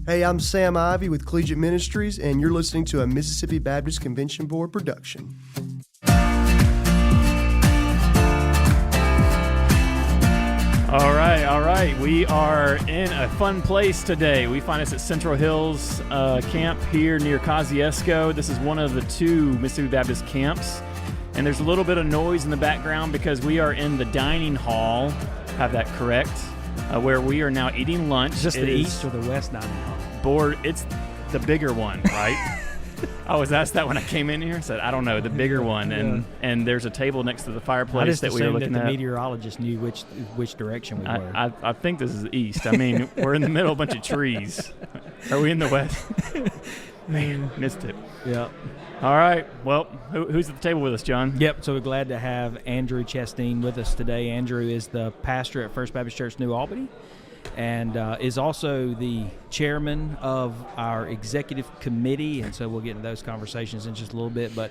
Hey, I'm Sam Ivey with Collegiate Ministries, and you're listening to a Mississippi Baptist Convention Board production. All right. We are in a fun place today. We find us at Central Hills Camp here near Kosciuszko. This is one of the two Mississippi Baptist camps, and there's a little bit of noise in the background because we are in the dining hall. Have that correct? Where we are now eating lunch. Just the east or the west dining hall? It's the bigger one, right? I was asked that when I came in here. I said, I don't know, the bigger one. And there's a table next to the fireplace that we were looking at. The meteorologist knew which direction we were. I think this is the east. I mean, we're in the middle of a bunch of trees. Are we in the west? Man, missed it. Yeah. All right. Well, who's at the table with us, John? Yep. So we're glad to have Andrew Chesteen with us today. Andrew is the pastor at First Baptist Church New Albany, and is also the chairman of our executive committee, and so we'll get into those conversations in just a little bit. But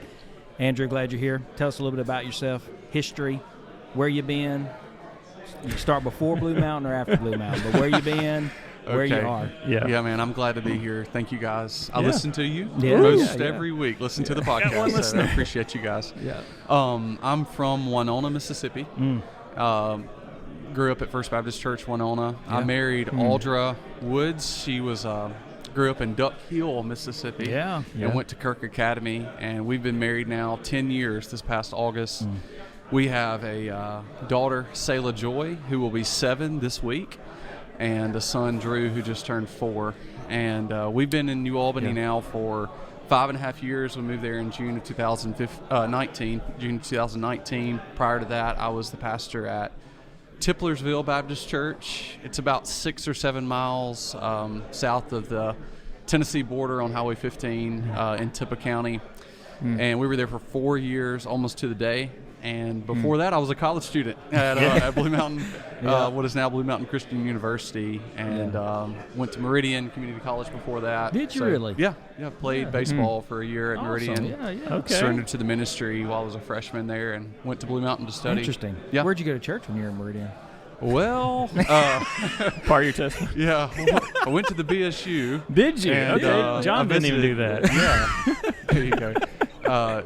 Andrew, glad you're here. Tell us a little bit about yourself, history, where you been. You start before Blue Mountain or after Blue Mountain, but where you been, where you are. Yeah, man, I'm glad to be here. Thank you, guys. I listen to you every week. Listen to the podcast. So I appreciate you guys. Yeah. I'm from Winona, Mississippi. Grew up at First Baptist Church, Winona. Yeah. I married Audra Woods. She was grew up in Duck Hill, Mississippi. And went to Kirk Academy. And we've been married now 10 years this past August. We have a daughter, Selah Joy, who will be 7 this week, and a son, Drew, who just turned 4. And we've been in New Albany now for 5.5 years. We moved there in June of 2019. Prior to that, I was the pastor at Tiplersville Baptist Church. It's about 6 or 7 miles south of the Tennessee border on Highway 15 in Tippah County. And we were there for 4 years, almost to the day. And before that, I was a college student at Blue Mountain, what is now Blue Mountain Christian University, and went to Meridian Community College before that. Did you really? Yeah. Played baseball for a year at Meridian. Okay. Surrendered to the ministry while I was a freshman there, and went to Blue Mountain to study. Interesting. Yeah. Where'd you go to church when you were in Meridian? Well, part of your testimony. Yeah, I went to the BSU. Did you? And, okay. John didn't even do that. Yeah. There you go.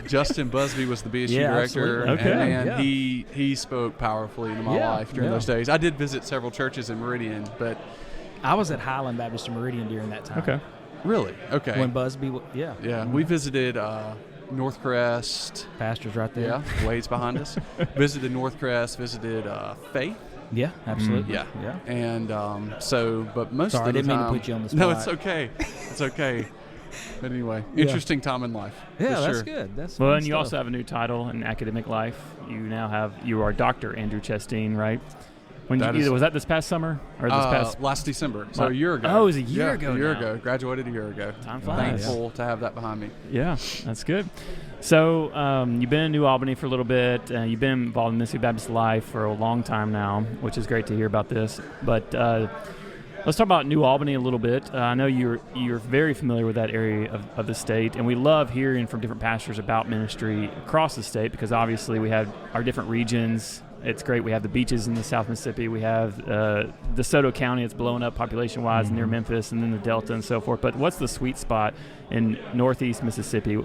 Justin Busby was the BSU director, and he spoke powerfully into my life during those days. I did visit several churches in Meridian, but I was at Highland Baptist in Meridian during that time. Okay. Really? Okay. When Busby, we visited Northcrest. Pastor's right there. Yeah, Wade's behind us. Visited Northcrest. Visited Faith. Yeah, absolutely. Yeah. And but most Sorry, of the I didn't mean time, to put you on the spot. No, it's okay. It's okay. But anyway, interesting time in life. Yeah, for that's sure. good. That's well, fun and you stuff. also have a new title in academic life. You are Dr. Andrew Chesteen, right? Was that this past summer or this past last December? So a year ago. Oh, it was a year ago. A year now. ago. Graduated a year ago. Time flies. Thankful to have that behind me. Yeah, that's good. So you've been in New Albany for a little bit. You've been involved in Mississippi Baptist life for a long time now, which is great to hear about this. But let's talk about New Albany a little bit. I know you're very familiar with that area of the state, and we love hearing from different pastors about ministry across the state because obviously we have our different regions. It's great. We have the beaches in the South Mississippi. We have DeSoto County. It's blowing up population-wise near Memphis, and then the Delta and so forth. But what's the sweet spot in Northeast Mississippi?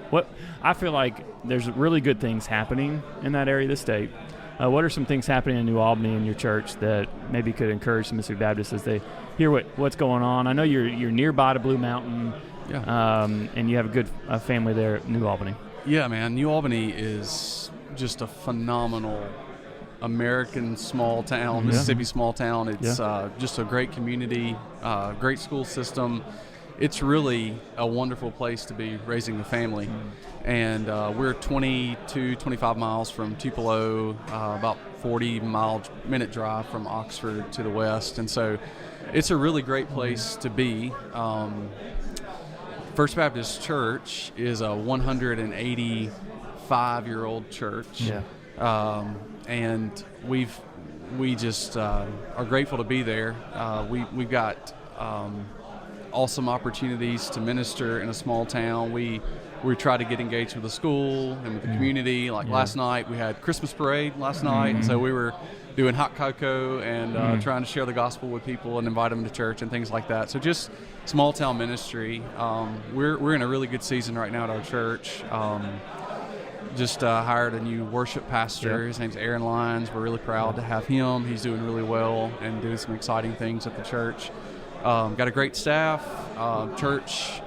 I feel like there's really good things happening in that area of the state. What are some things happening in New Albany in your church that maybe could encourage the Mississippi Baptists as they hear what's going on? I know you're nearby to Blue Mountain, and you have a good family there at New Albany. Yeah, man. New Albany is just a phenomenal American small town, Mississippi small town. It's just a great community, great school system. It's really a wonderful place to be raising a family. And we're 25 miles from Tupelo, about 40-minute drive from Oxford to the west. And so it's a really great place to be. First Baptist Church is a 185-year-old church. Yeah. And we just are grateful to be there. We've got awesome opportunities to minister in a small town. We try to get engaged with the school and with the community. Like last night, we had Christmas parade last night, and so we were doing hot cocoa and trying to share the gospel with people and invite them to church and things like that. So just small town ministry. We're in a really good season right now at our church. Just hired a new worship pastor. His name's Aaron Lyons. We're really proud to have him. He's doing really well and doing some exciting things at the church. Got a great staff. Church,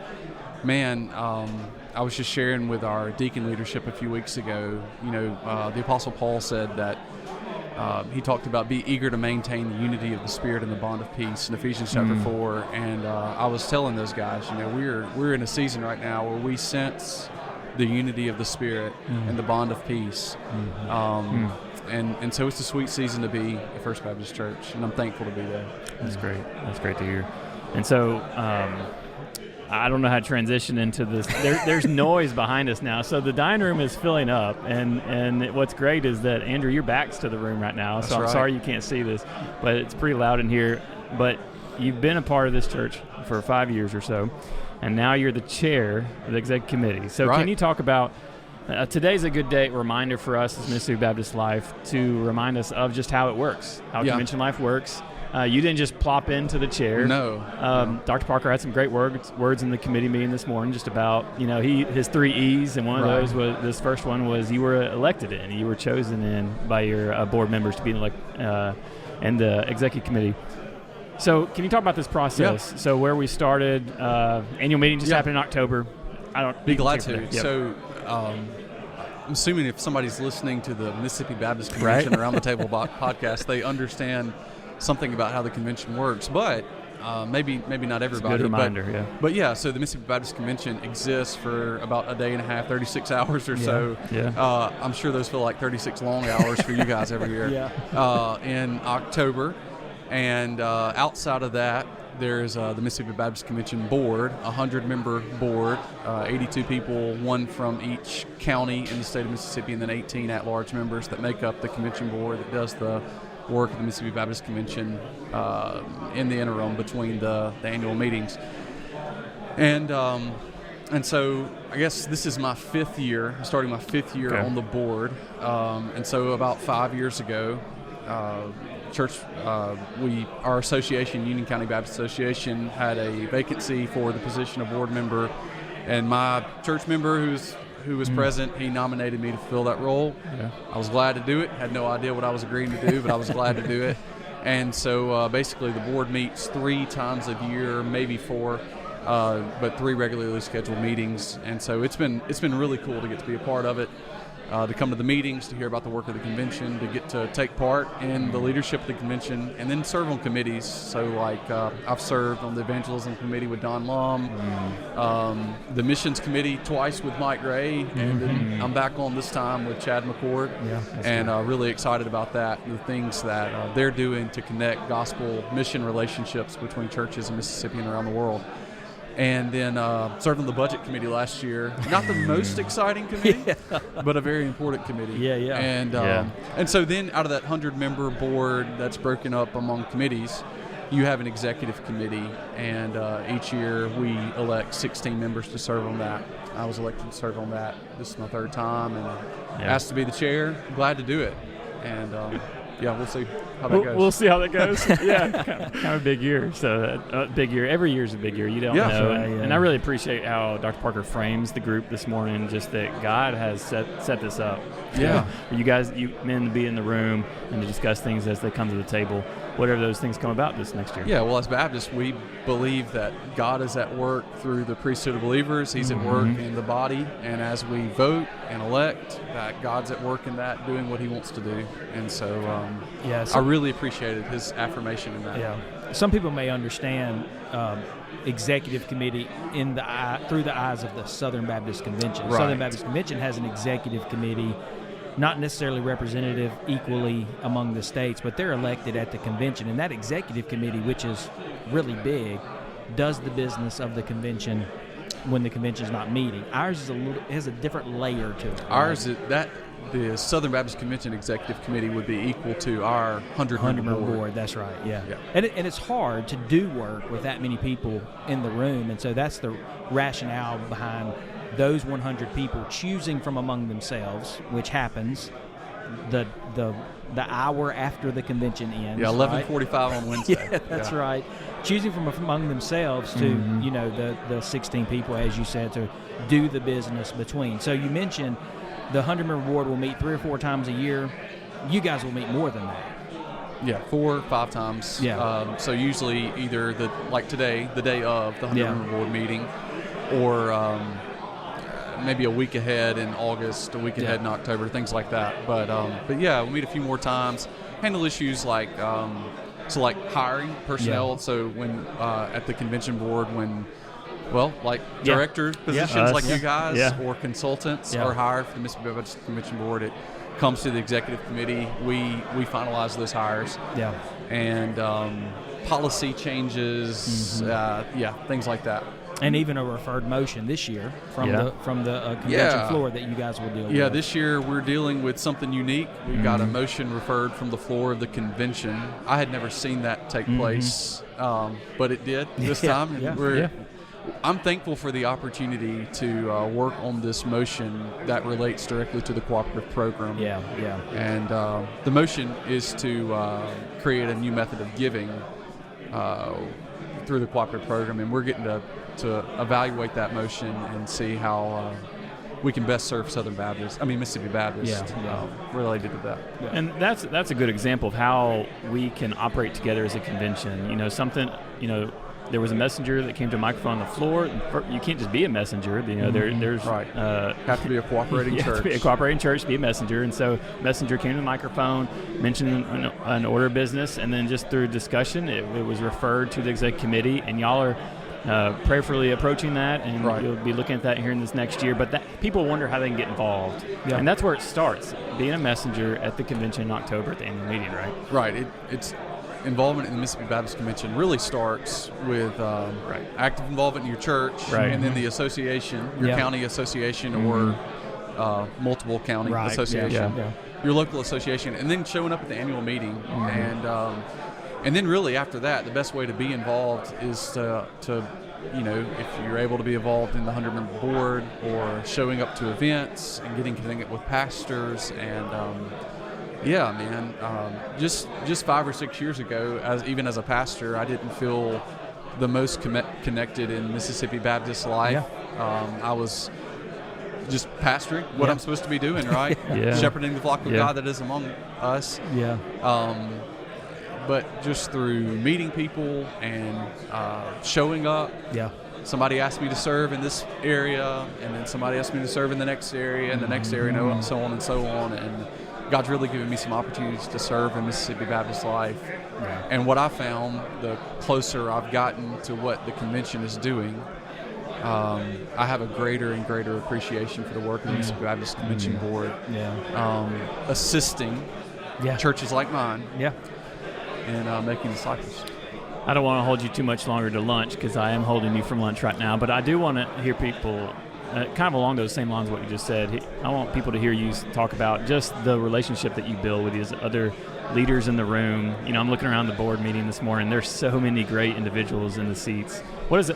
man, I was just sharing with our deacon leadership a few weeks ago. The Apostle Paul said that he talked about be eager to maintain the unity of the Spirit and the bond of peace in Ephesians chapter 4. And I was telling those guys, we're in a season right now where we sense the unity of the Spirit and the bond of peace. And so it's a sweet season to be at First Baptist Church, and I'm thankful to be there. That's great. That's great to hear. And so I don't know how to transition into this. There's noise behind us now. So the dining room is filling up, and what's great is that, Andrew, your back's to the room right now, so I'm sorry you can't see this, but it's pretty loud in here. But you've been a part of this church for 5 years or so, and now you're the chair of the executive committee. So can you talk about, today's a good day reminder for us as Mississippi Baptist Life to remind us of just how it works, how convention life works. You didn't just plop into the chair. No. Dr. Parker had some great words in the committee meeting this morning just about, his 3 E's, and one of those was, this first one was, you were elected in, you were chosen in by your board members to be in the executive committee. So can you talk about this process? Yeah. So where we started, annual meeting just happened in October. Be glad to. Yep. So I'm assuming if somebody's listening to the Mississippi Baptist Convention Around the Table podcast, they understand something about how the convention works, but maybe not everybody. It's a good reminder, But so the Mississippi Baptist Convention exists for about a day and a half, 36 hours or so. Yeah. I'm sure those feel like 36 long hours for you guys every year. In October. And outside of that, there's the Mississippi Baptist Convention Board, a 100-member board, 82 people, one from each county in the state of Mississippi, and then 18 at-large members that make up the convention board that does the work of the Mississippi Baptist Convention in the interim between the annual meetings. And so I guess this is my 5th year, starting my 5th year on the board. And so about 5 years ago, church, our association, Union County Baptist Association, had a vacancy for the position of board member, and my church member who was present, he nominated me to fill that role. I was glad to do it. Had no idea what I was agreeing to do, but I was glad to do it. And so basically the board meets 3 times a year, maybe 4, but 3 regularly scheduled meetings. And so it's been really cool to get to be a part of it. To come to the meetings, to hear about the work of the convention, to get to take part in the leadership of the convention, and then serve on committees. So, I've served on the evangelism committee with Don Lum, the missions committee twice with Mike Gray, and then I'm back on this time with Chad McCord, and really excited about that, the things that they're doing to connect gospel mission relationships between churches in Mississippi and around the world. And then served on the budget committee last year. Not the most exciting committee, but a very important committee. And so then out of that 100-member board that's broken up among committees, you have an executive committee, and each year we elect 16 members to serve on that. I was elected to serve on that. This is my 3rd time, and asked to be the chair. Glad to do it. And we'll see how that goes. We'll see how that goes. kind of a big year. So big year. Every year is a big year. You don't know. And I really appreciate how Dr. Parker frames the group this morning, just that God has set this up. For you guys, you men, to be in the room and to discuss things as they come to the table, whatever those things come about this next year. Well, as Baptists, we believe that God is at work through the priesthood of believers. He's at work in the body, and as we vote and elect, that God's at work in that, doing what he wants to do. And so I really appreciated his affirmation in that. Some people may understand executive committee through the eyes of the Southern Baptist Convention. Southern Baptist Convention has an executive committee, not necessarily representative equally among the states, but they're elected at the convention. And that executive committee, which is really big, does the business of the convention when the convention's not meeting. Ours is has a different layer to it. Ours is the Southern Baptist Convention Executive Committee would be equal to our 100-member board. That's right, yeah. And it's hard to do work with that many people in the room, and so that's the rationale behind those 100 people choosing from among themselves, which happens the hour after the convention ends. Yeah, 11:45 on Wednesday. Yeah, that's right. Choosing from among themselves to, you know, the 16 people, as you said, to do the business between. So you mentioned the 100-member board will meet 3 or 4 times a year. You guys will meet more than that. Yeah, 4 or 5 times. Yeah. So usually either like today, the day of the 100-member board meeting, or maybe a week ahead in August, a week ahead in October, things like that. But yeah, we'll meet a few more times, handle issues like hiring personnel. So when at the convention board, like director positions like you guys or consultants are hired for the Mississippi Baptist Convention Board, it comes to the executive committee. We finalize those hires. Yeah. And policy changes, things like that. And even a referred motion this year from the convention floor that you guys will deal with. Yeah, this year we're dealing with something unique. We've got a motion referred from the floor of the convention. I had never seen that take place, but it did this time. And I'm thankful for the opportunity to work on this motion that relates directly to the cooperative program. And the motion is to create a new method of giving through the cooperative program, and we're getting to evaluate that motion and see how we can best serve Mississippi Baptist related to that. Yeah. And that's a good example of how we can operate together as a convention. There was a messenger that came to a microphone on the floor. You can't just be a messenger. There's have to be a cooperating church. Have to be a cooperating church to be a messenger. And so messenger came to the microphone, mentioned an order of business, and then just through discussion, it was referred to the executive committee, and y'all are prayerfully approaching that, and you'll be looking at that here in this next year. But people wonder how they can get involved, and that's where it starts, being a messenger at the convention in October at the annual meeting, right? Right. It's involvement in the Mississippi Baptist Convention really starts with active involvement in your church, and then the association, your county association, or multiple county association, your local association, and then showing up at the annual meeting. And then really after that, the best way to be involved is to if you're able to be involved in the 100-member board, or showing up to events and getting connected with pastors. And just 5 or 6 years ago, as a pastor, I didn't feel the most connected in Mississippi Baptist life. I was just pastoring what I'm supposed to be doing, right? Shepherding the flock of God that is among us. But just through meeting people and showing up. Somebody asked me to serve in this area, and then somebody asked me to serve in the next area, and the next area, and so on and so on. And God's really given me some opportunities to serve in Mississippi Baptist life. And what I found, the closer I've gotten to what the convention is doing, I have a greater and greater appreciation for the work of the Mississippi Baptist Convention Board, assisting churches like mine. And making disciples. I don't want to hold you too much longer to lunch, because I am holding you from lunch right now, but I do want to hear people kind of along those same lines of what you just said. I want people to hear you talk about just the relationship that you build with these other leaders in the room. I'm looking around the board meeting this morning. There's so many great individuals in the seats. Without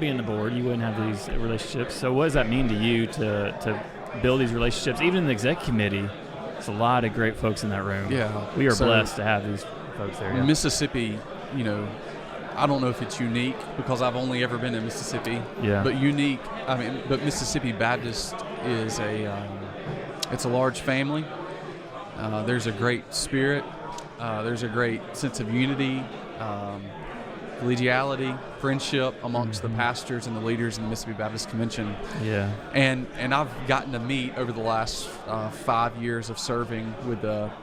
being the board, you wouldn't have these relationships. So what does that mean to you to build these relationships, even in the exec committee? It's a lot of great folks in that room. We are blessed to have these folks there. Mississippi, I don't know if it's unique, because I've only ever been in Mississippi. But unique. But Mississippi Baptist is it's a large family. There's a great spirit. There's a great sense of unity, collegiality, friendship amongst the pastors and the leaders in the Mississippi Baptist Convention. And I've gotten to meet over the last 5 years of serving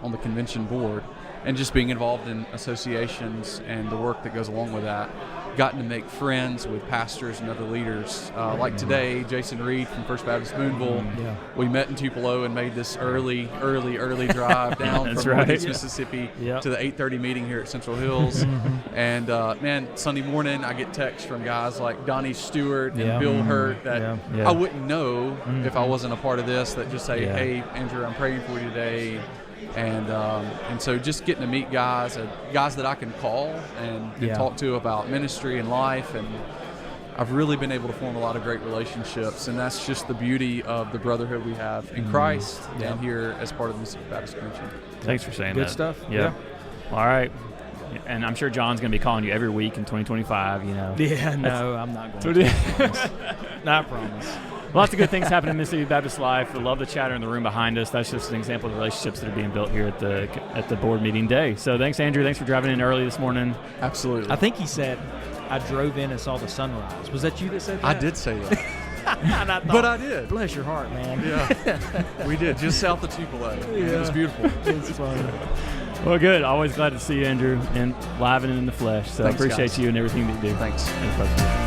on the convention board. and just being involved in associations and the work that goes along with that. Gotten to make friends with pastors and other leaders. Like today, Jason Reed from First Baptist Boonville. We met in Tupelo and made this early drive down from Northeast Mississippi to the 8:30 meeting here at Central Hills. And man, Sunday morning I get texts from guys like Donnie Stewart and Bill Hurt that I wouldn't know if I wasn't a part of this, that just say, hey, Andrew, I'm praying for you today. And so just getting to meet guys that I can call and talk to about ministry and life, and I've really been able to form a lot of great relationships, and that's just the beauty of the brotherhood we have in Christ and here as part of the Mississippi Baptist Convention. Thanks for saying Good that. stuff. Yeah. All right. And I'm sure John's going to be calling you every week in 2025, Yeah, no, I'm not going to. Not promise. Lots of good things happen in Mississippi Baptist life. I love the chatter in the room behind us. That's just an example of the relationships that are being built here at the board meeting day. So thanks, Andrew. Thanks for driving in early this morning. Absolutely. I think he said, I drove in and saw the sunrise. Was that you that said that? I did say that. And I thought, but I did. Bless your heart, man. Yeah, we did. Just south of Tupelo. It was beautiful. It's fun. Well, good. Always glad to see you, Andrew, and live and in the flesh. So I appreciate guys. you and everything that you do. Thanks. Thanks, folks.